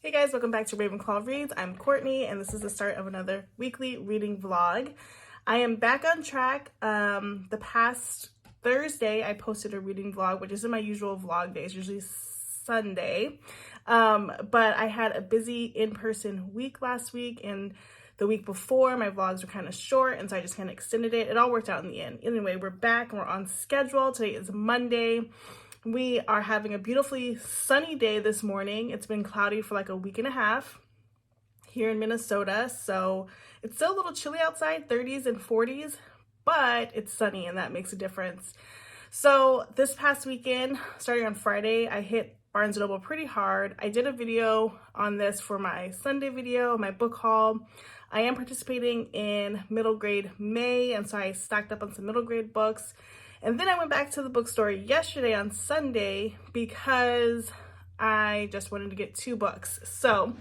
Hey guys, welcome back to Ravenclaw Reads. I'm Courtney, and this is the start of another weekly reading vlog. I am back on track. The past Thursday, I posted a reading vlog, which isn't my usual vlog day. It's usually Sunday. But I had a busy in-person week last week, and the week before, my vlogs were kind of short, and so I just kind of extended it. It all worked out in the end. Anyway, we're back, and we're on schedule. Today is Monday. We are having a beautifully sunny day this morning. It's been cloudy for like a week and a half here in Minnesota, so it's still a little chilly outside, 30s and 40s, but it's sunny and that makes a difference. So this past weekend, starting on Friday, I hit Barnes & Noble pretty hard. I did a video on this for my Sunday video, my book haul. I am participating in middle grade May, and so I stacked up on some middle grade books. And then I went back to the bookstore yesterday on Sunday because I just wanted to get 2 books. So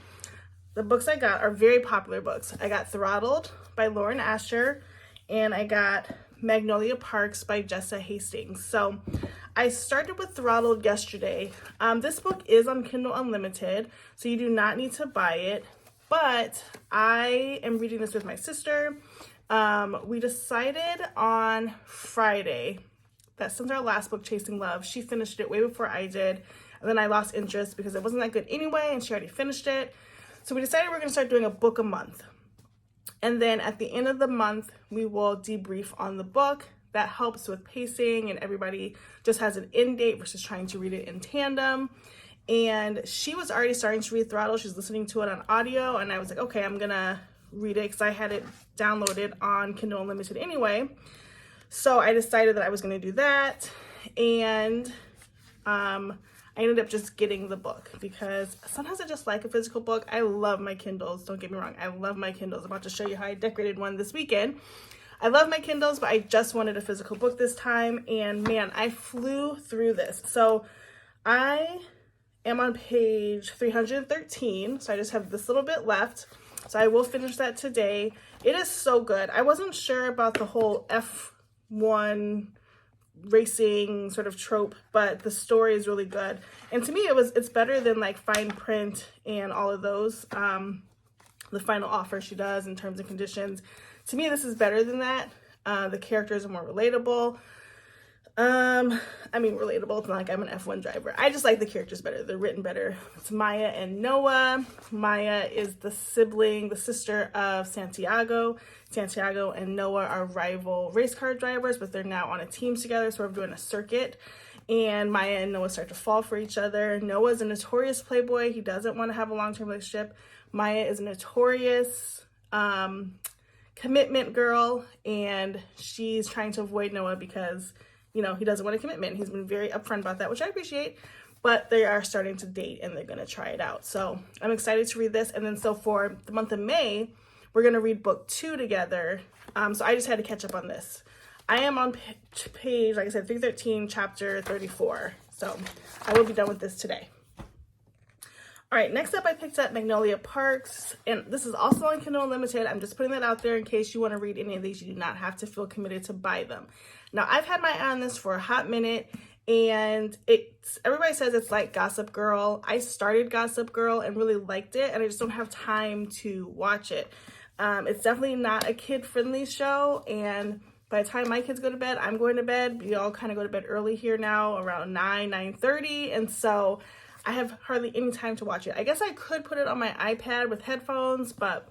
the books I got are very popular books. I got Throttled by Lauren Asher, and I got Magnolia Parks by Jessa Hastings. So I started with Throttled yesterday. This book is on Kindle Unlimited, so you do not need to buy it, but I am reading this with my sister. We decided on Friday that since our last book, Chasing Love, she finished it way before I did, and then I lost interest because it wasn't that good anyway, and she already finished it. So we decided we're going to start doing a book a month. And then at the end of the month, we will debrief on the book. That helps with pacing, and everybody just has an end date versus trying to read it in tandem. And she was already starting to read Throttle. She's listening to it on audio, and I was like, okay, I'm going to read it because I had it downloaded on Kindle Unlimited anyway. So I decided that I was going to do that, and I ended up just getting the book because sometimes I just like a physical book. I love my Kindles, don't get me wrong. I love my Kindles. I'm about to show you how I decorated one this weekend. I love my Kindles, but I just wanted a physical book this time, and man, I flew through this. So I am on page 313, so I just have this little bit left. So I will finish that today. It is so good. I wasn't sure about the whole F1 racing sort of trope, but the story is really good. And to me, it's better than like Fine Print and all of those. The Final Offer she does in Terms and Conditions. To me, this is better than that. The characters are more relatable. I mean, relatable. It's not like I'm an F1 driver. I just like the characters better. They're written better. It's Maya and Noah. Maya is the sister of Santiago. Santiago and Noah are rival race car drivers, but they're now on a team together, sort of doing a circuit. And Maya and Noah start to fall for each other. Noah's a notorious playboy. He doesn't want to have a long-term relationship. Maya is a notorious commitment girl, and she's trying to avoid Noah because he doesn't want a commitment. He's been very upfront about that, which I appreciate, but they are starting to date and they're going to try it out. So I'm excited to read this. And then so for the month of May, we're going to read book 2 together. So I just had to catch up on this. I am on page, like I said, 313, chapter 34. So I will be done with this today. All right, next up, I picked up Magnolia Parks, and this is also on Kindle Unlimited. I'm just putting that out there in case you want to read any of these. You do not have to feel committed to buy them. Now, I've had my eye on this for a hot minute, and everybody says it's like Gossip Girl. I started Gossip Girl and really liked it, and I just don't have time to watch it. It's definitely not a kid-friendly show, and by the time my kids go to bed, I'm going to bed. We all kind of go to bed early here now, around 9:30, and so I have hardly any time to watch it. I guess I could put it on my iPad with headphones, but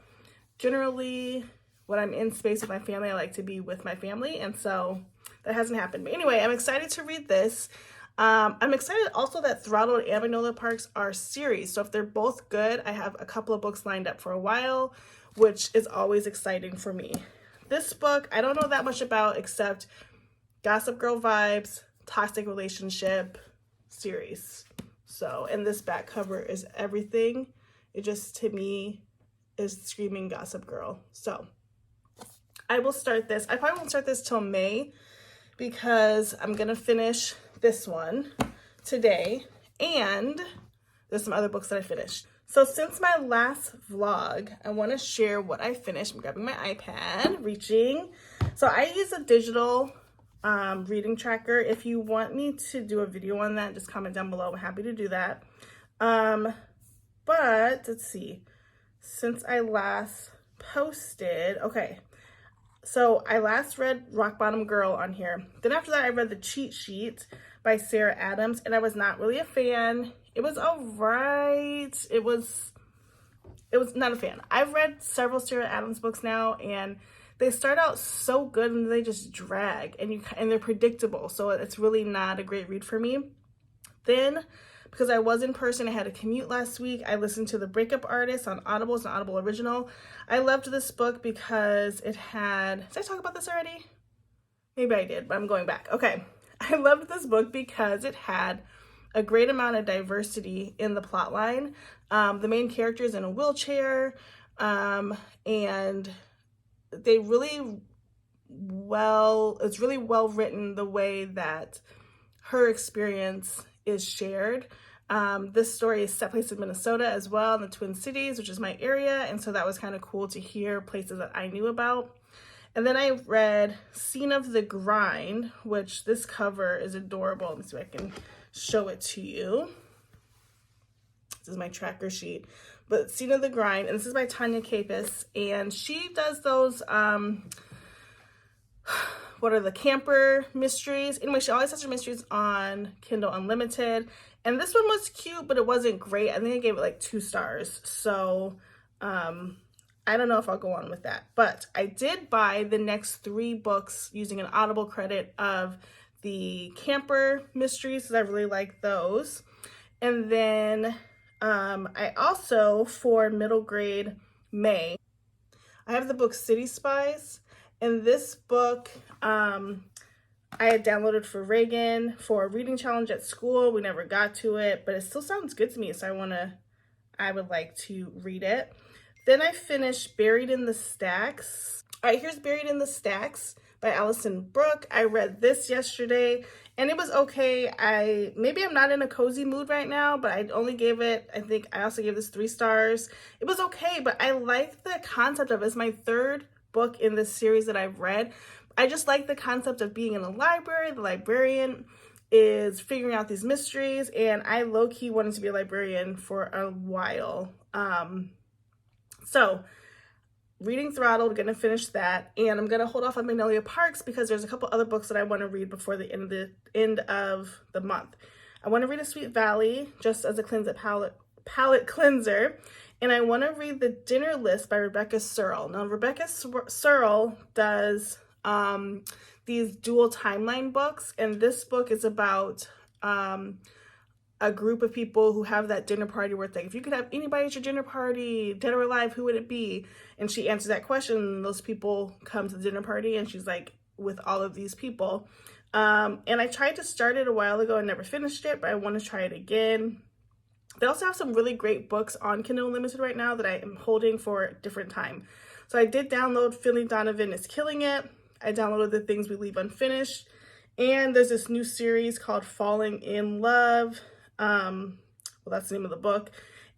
generally when I'm in space with my family, I like to be with my family, and so that hasn't happened. But anyway, I'm excited to read this. I'm excited also that Throttled and Magnolia Parks are series, so if they're both good, I have a couple of books lined up for a while, which is always exciting for me. This book, I don't know that much about except Gossip Girl vibes, toxic relationship series. So, and this back cover is everything. It just, to me, is screaming Gossip Girl. So, I will start this. I probably won't start this till May because I'm going to finish this one today. And there's some other books that I finished. So, since my last vlog, I want to share what I finished. I'm grabbing my iPad, reaching. So, I use a digital reading tracker. If you want me to do a video on that, just comment down below. I'm happy to do that. But let's see, since I last posted, okay, so I last read Rock Bottom Girl on here. Then after that, I read The Cheat Sheet by Sarah Adams, and I was not really a fan. It was all right. It was not a fan. I've read several Sarah Adams books now, and they start out so good and they just drag, and they're predictable. So it's really not a great read for me. Then, because I was in person, I had a commute last week, I listened to The Breakup Artist on Audible. It's an Audible original. I loved this book because it had, did I talk about this already? Maybe I did, but I'm going back. Okay. I loved this book because it had a great amount of diversity in the plot line. The main character is in a wheelchair, and it's really well written the way that her experience is shared. This story is set place in Minnesota as well, in the Twin Cities, which is my area, and so that was kind of cool to hear places that I knew about. And then I read Scene of the Grind, which this cover is adorable. Let me see if I can show it to you. This is my tracker sheet. But Scene of the Grind, and this is by Tanya Capus, and she does those, what are the camper mysteries? Anyway, she always has her mysteries on Kindle Unlimited. And this one was cute, but it wasn't great. I think I gave it like 2 stars. So, I don't know if I'll go on with that. But I did buy the next 3 books using an Audible credit of the camper mysteries, because I really like those. And then I also, for middle grade May, I have the book City Spies. And this book, I had downloaded for Reagan for a reading challenge at school. We never got to it, but it still sounds good to me, so I would like to read it. Then I finished Buried in the Stacks. All right, here's Buried in the Stacks by Alison Brooke. I read this yesterday, and it was okay. Maybe I'm not in a cozy mood right now, but I only gave it, I think I also gave this 3 stars. It was okay, but I like the concept of it. It's my 3rd book in this series that I've read. I just like the concept of being in a library. The librarian is figuring out these mysteries, and I low-key wanted to be a librarian for a while. So reading Throttled, gonna finish that, and I'm gonna hold off on Magnolia Parks because there's a couple other books that I want to read before the end of the month. I want to read A Sweet Valley just as a palate cleanser. And I want to read The Dinner List by Rebecca Searle. Now, Rebecca Searle does these dual timeline books, and this book is about a group of people who have that dinner party where it's like, if you could have anybody at your dinner party, dead or alive, who would it be? And she answers that question, and those people come to the dinner party, and she's like with all of these people. And I tried to start it a while ago and never finished it, but I want to try it again. They also have some really great books on Kindle Unlimited right now that I am holding for a different time. So I did download Philly Donovan is Killing It. I downloaded The Things We Leave Unfinished. And there's this new series called Falling in Love. Well, that's the name of the book.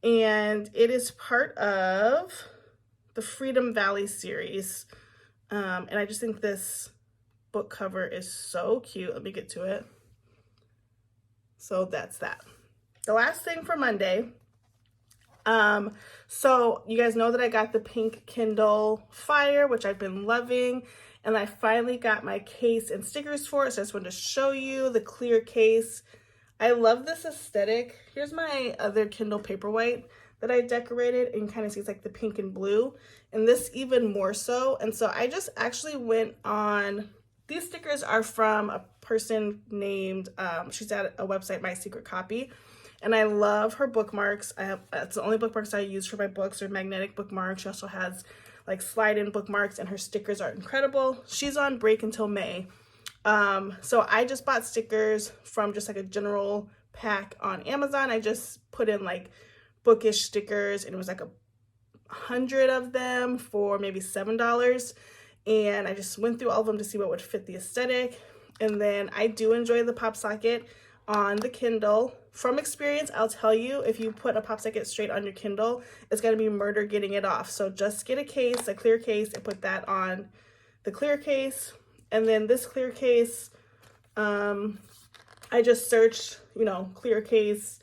And it is part of the Freedom Valley series. And I just think this book cover is so cute. Let me get to it. So that's that. The last thing for Monday, so you guys know that I got the pink Kindle Fire, which I've been loving, and I finally got my case and stickers for it, so I just wanted to show you the clear case. I love this aesthetic. Here's my other Kindle Paperwhite that I decorated, and you kind of see it's like the pink and blue, and this even more so. And so I just actually went on, these stickers are from a person named, she's at a website, My Secret Copy. And I love her bookmarks. It's the only bookmarks I use for my books are magnetic bookmarks. She also has like slide-in bookmarks, and her stickers are incredible. She's on break until May. So I just bought stickers from just like a general pack on Amazon. I just put in like bookish stickers, and it was like 100 of them for maybe $7. And I just went through all of them to see what would fit the aesthetic. And then I do enjoy the pop socket on the Kindle. From experience, I'll tell you, if you put a pop socket straight on your Kindle, it's going to be murder getting it off. So just get a case, a clear case, and put that on the clear case. And then this clear case, I just searched, clear case,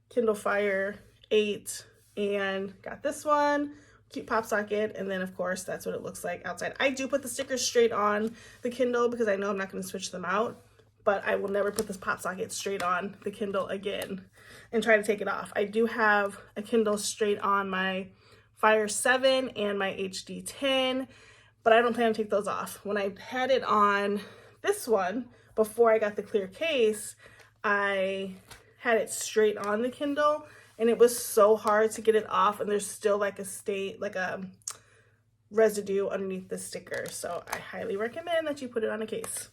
Kindle Fire 8, and got this one. Cute pop socket, and then of course that's what it looks like outside. I do put the stickers straight on the Kindle because I know I'm not going to switch them out, but I will never put this pop socket straight on the Kindle again and try to take it off. I do have a Kindle straight on my Fire 7 and my HD 10, but I don't plan to take those off. When I had it on this one, before I got the clear case, I had it straight on the Kindle, and it was so hard to get it off, and there's still like a residue underneath the sticker. So I highly recommend that you put it on a case.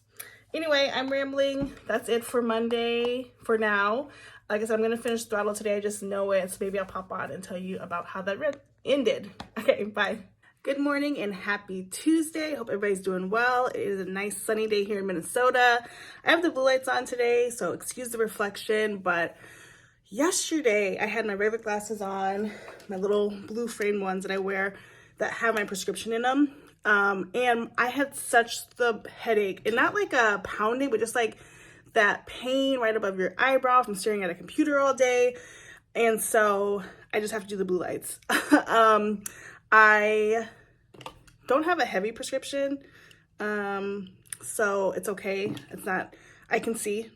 Anyway, I'm rambling. That's it for Monday for now. Like I said, I'm gonna finish Throttle today. I just know it, so maybe I'll pop on and tell you about how that ended. Okay, bye. Good morning and happy Tuesday. Hope everybody's doing well. It is a nice sunny day here in Minnesota. I have the blue lights on today, so excuse the reflection, but yesterday I had my regular glasses on, my little blue frame ones that I wear that have my prescription in them. And I had such the headache, and not like a pounding, but just like that pain right above your eyebrow from staring at a computer all day. And so I just have to do the blue lights. I don't have a heavy prescription, so it's okay. It's not, I can see.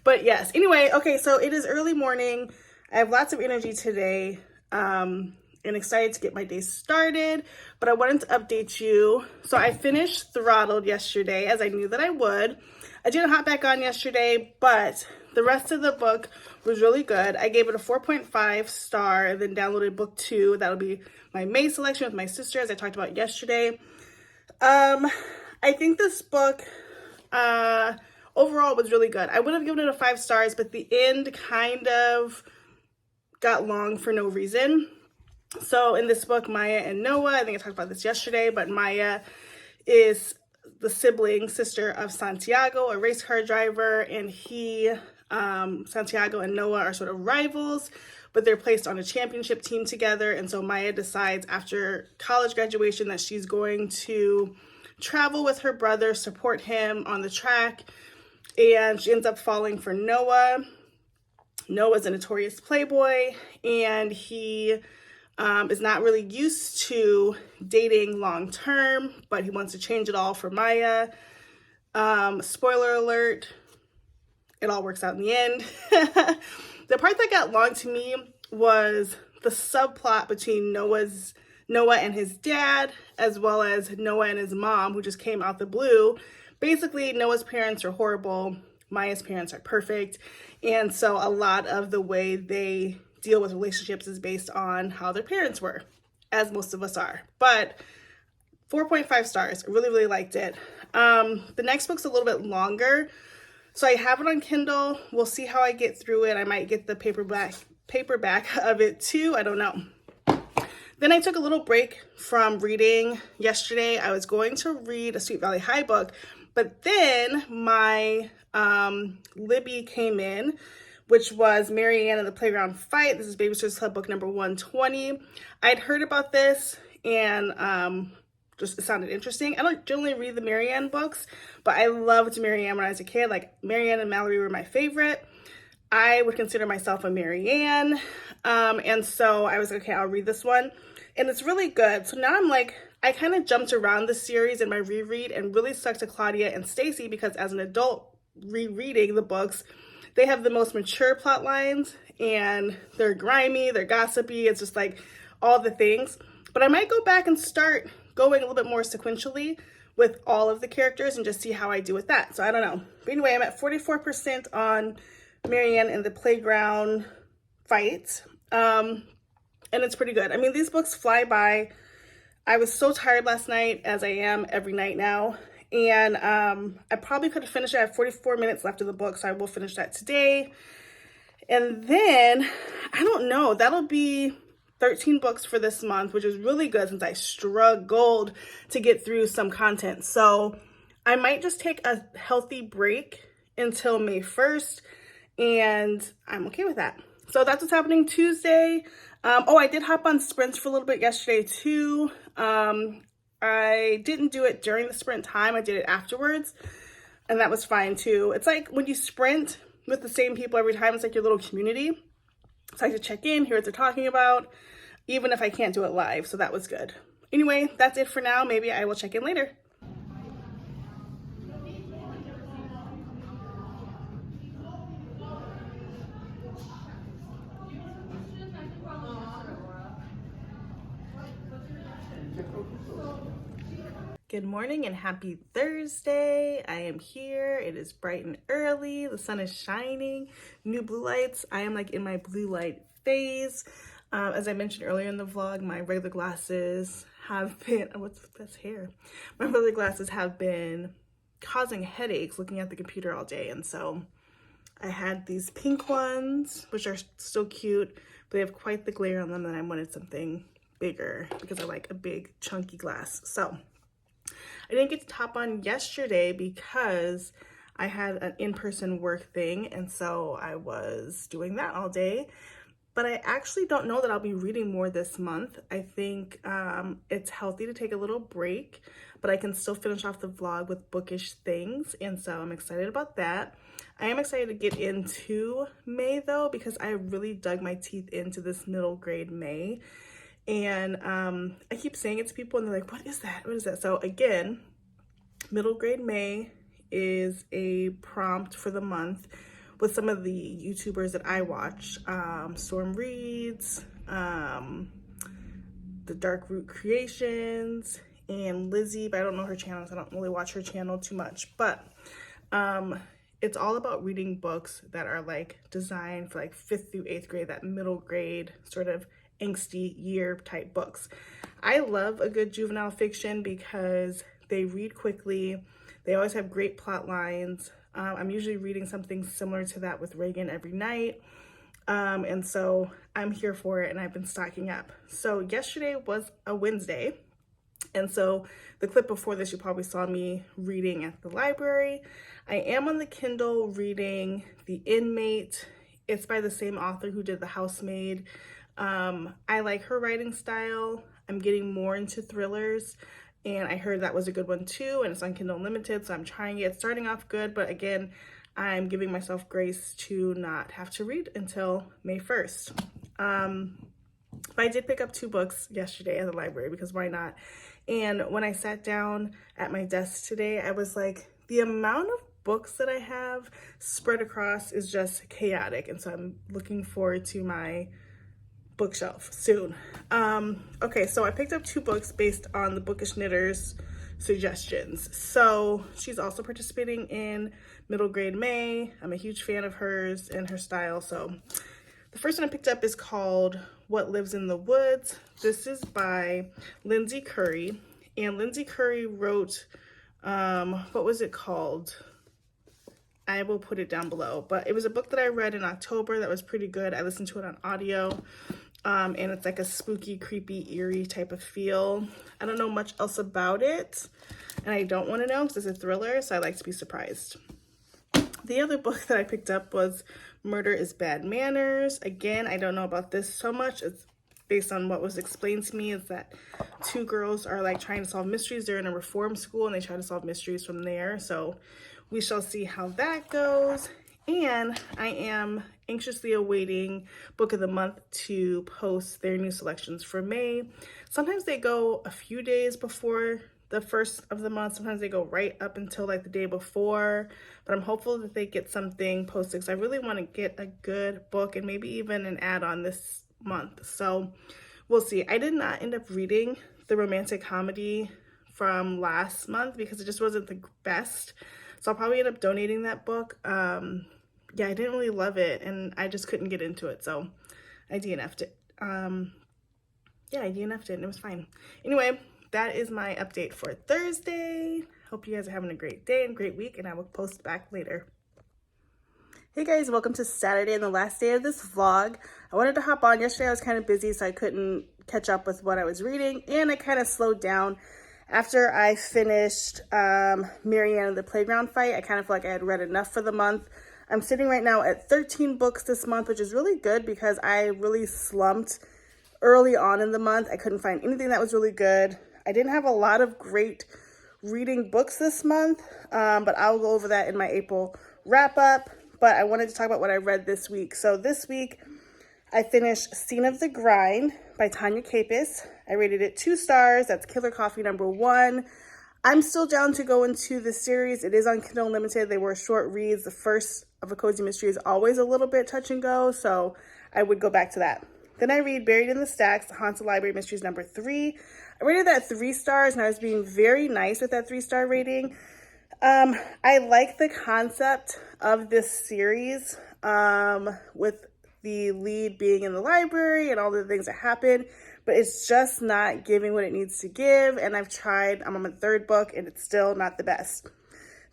But yes, anyway, okay, so it is early morning. I have lots of energy today, and excited to get my day started, but I wanted to update you. So I finished Throttled yesterday, as I knew that I would. I didn't hop back on yesterday, but the rest of the book was really good. I gave it a 4.5 star and then downloaded book 2. That'll be my May selection with my sister, as I talked about yesterday. I think this book overall was really good. I would have given it a 5 stars, but the end kind of got long for no reason. So in this book, Maya and Noah, I think I talked about this yesterday, but Maya is the sibling sister of Santiago, a race car driver, and Santiago and Noah are sort of rivals, but they're placed on a championship team together. And so Maya decides after college graduation that she's going to travel with her brother, support him on the track, and she ends up falling for Noah. Noah's a notorious playboy, and he is not really used to dating long term, but he wants to change it all for Maya. Spoiler alert, it all works out in the end. The part that got long to me was the subplot between Noah and his dad, as well as Noah and his mom, who just came out the blue. Basically, Noah's parents are horrible, Maya's parents are perfect, and so a lot of the way they deal with relationships is based on how their parents were, as most of us are. But 4.5 stars, I really, really liked it. The next book's a little bit longer, so I have it on Kindle. We'll see how I get through it. I might get the paperback of it too, I don't know. Then I took a little break from reading yesterday. I was going to read a Sweet Valley High book, but then my Libby came in, which was Mary Ann and the Playground Fight. This is Babysitter's Club book number 120. I'd heard about this and just it sounded interesting. I don't generally read the Mary Ann books, but I loved Mary Ann when I was a kid. Like, Mary Ann and Mallory were my favorite. I would consider myself a Mary Ann. And so I was like, okay, I'll read this one. And it's really good. So now I'm like, I kind of jumped around the series in my reread and really stuck to Claudia and Stacy because as an adult rereading the books, they have the most mature plot lines and they're grimy, they're gossipy. It's just like all the things. But I might go back and start going a little bit more sequentially with all of the characters and just see how I do with that. So I don't know. But anyway, I'm at 44% on Mary Ann and the Playground Fight. And it's pretty good. I mean, these books fly by. I was so tired last night, as I am every night now. And I probably could have finished it. I have 44 minutes left of the book, so I will finish that today. And then, I don't know, that'll be 13 books for this month, which is really good since I struggled to get through some content. So I might just take a healthy break until May 1st, and I'm okay with that. So that's what's happening Tuesday. I did hop on sprints for a little bit yesterday too. I didn't do it during the sprint time. I did it afterwards, and that was fine too. It's like when you sprint with the same people every time, it's like your little community. So I could check in, hear what they're talking about, even if I can't do it live. So that was good. Anyway, that's it for now. Maybe I will check in later. Good morning and happy Thursday. I am here. It is bright and early. The sun is shining. New blue lights. I am like in my blue light phase. As I mentioned earlier in the vlog, my regular glasses have been, what's this hair? My regular glasses have been causing headaches looking at the computer all day. And so I had these pink ones, which are still cute, but they have quite the glare on them, and I wanted something bigger because I like a big chunky glass. So I didn't get to hop on yesterday because I had an in-person work thing, and so I was doing that all day. But I actually don't know that I'll be reading more this month. I think it's healthy to take a little break, but I can still finish off the vlog with bookish things, and so I'm excited about that. I am excited to get into May though, because I really dug my teeth into this middle grade May. And I keep saying it to people and they're like, what is that? What is that? So again, middle grade May is a prompt for the month with some of the YouTubers that I watch. Storm Reads, The Dark Root Creations, and Lizzie, but I don't know her channel, so I don't really watch her channel too much. But it's all about reading books that are like designed for like 5th through 8th grade, that middle grade sort of angsty year type books. I love a good juvenile fiction because they read quickly. They always have great plot lines. I'm usually reading something similar to that with Reagan every night. And so I'm here for it, and I've been stocking up. So yesterday was a Wednesday. And so the clip before this, you probably saw me reading at the library. I am on the Kindle reading The Inmate. It's by the same author who did The Housemaid. I like her writing style. I'm getting more into thrillers, and I heard that was a good one too, and it's on Kindle Unlimited, so I'm trying it. It's starting off good, but again, I'm giving myself grace to not have to read until May 1st. But I did pick up 2 books yesterday at the library because why not? And when I sat down at my desk today, I was like, the amount of books that I have spread across is just chaotic, and so I'm looking forward to my bookshelf soon. Okay, so I picked up 2 books based on the Bookish Knitter's suggestions. So she's also participating in middle grade May. I'm a huge fan of hers and her style. So the first one I picked up is called What Lives in the Woods. This is by Lindsay Curry, and Lindsay Curry wrote, what was it called? I will put it down below, but it was a book that I read in October that was pretty good. I listened to it on audio, and it's like a spooky, creepy, eerie type of feel. I don't know much else about it, and I don't want to know because it's a thriller, so I like to be surprised. The other book that I picked up was Murder is Bad Manners. Again, I don't know about this so much. It's based on what was explained to me, is that 2 girls are like trying to solve mysteries. They're in a reform school and they try to solve mysteries from there. So we shall see how that goes. And I am anxiously awaiting Book of the Month to post their new selections for May. Sometimes they go a few days before the first of the month. Sometimes they go right up until like the day before. But I'm hopeful that they get something posted because I really want to get a good book and maybe even an add-on this month. So we'll see. I did not end up reading the romantic comedy from last month because it just wasn't the best. So I'll probably end up donating that book. Yeah, I didn't really love it, and I just couldn't get into it, so I DNF'd it. Yeah, I DNF'd it, and it was fine. Anyway, that is my update for Thursday. Hope you guys are having a great day and great week, and I will post back later. Hey guys, welcome to Saturday and the last day of this vlog. I wanted to hop on. Yesterday I was kind of busy, so I couldn't catch up with what I was reading, and I kind of slowed down after I finished Marianne and the Playground Fight. I kind of felt like I had read enough for the month. I'm sitting right now at 13 books this month, which is really good because I really slumped early on in the month. I couldn't find anything that was really good. I didn't have a lot of great reading books this month, but I'll go over that in my April wrap up. But I wanted to talk about what I read this week. So this week, I finished Scene of the Grind by Tanya Capus. I rated it 2 stars. That's Killer Coffee #1. I'm still down to go into the series. It is on Kindle Unlimited. They were short reads. The first of A Cozy Mystery is always a little bit touch and go, so I would go back to that. Then I read Buried in the Stacks, The Haunted Library Mysteries #3. I rated that 3 stars, and I was being very nice with that 3-star rating. I like the concept of this series, with the lead being in the library and all the things that happen, but it's just not giving what it needs to give. And I'm on my 3rd book and it's still not the best.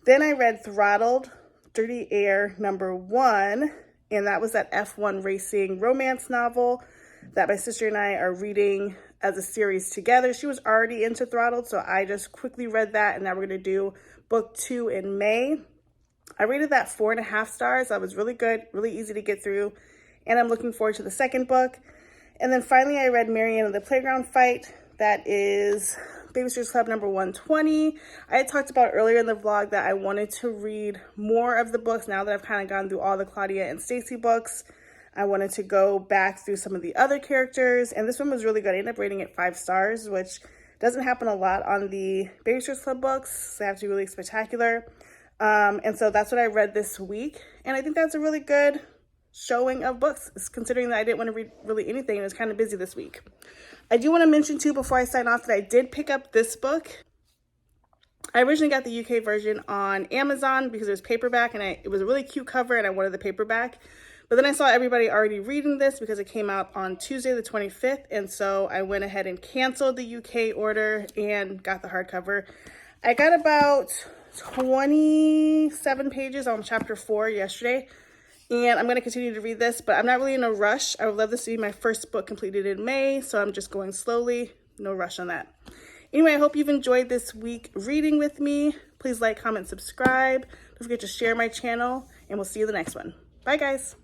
Then I read Throttled Dirty Air #1, and that was that F1 racing romance novel that my sister and I are reading as a series together. She was already into Throttled, so I just quickly read that, and now we're going to do book 2 in May. I rated that 4.5 stars. That was really good, really easy to get through, and I'm looking forward to the 2nd book. And then finally, I read Marianne and the Playground Fight. That is Babysitters Club #120. I had talked about earlier in the vlog that I wanted to read more of the books now that I've kind of gone through all the Claudia and Stacy books. I wanted to go back through some of the other characters, and this one was really good. I ended up rating it 5 stars, which doesn't happen a lot on the Babysitters Club books. They have to be really spectacular. And so that's what I read this week, and I think that's a really good showing of books, considering that I didn't want to read really anything. I was kind of busy this week. I do want to mention too, before I sign off, that I did pick up this book. I originally got the UK version on Amazon because it was paperback, and it was a really cute cover, and I wanted the paperback. But then I saw everybody already reading this because it came out on Tuesday the 25th, and so I went ahead and canceled the UK order and got the hardcover. I got about 27 pages on chapter 4 yesterday, and I'm going to continue to read this, but I'm not really in a rush. I would love this to be my first book completed in May, so I'm just going slowly. No rush on that. Anyway, I hope you've enjoyed this week reading with me. Please like, comment, subscribe. Don't forget to share my channel, and we'll see you in the next one. Bye, guys.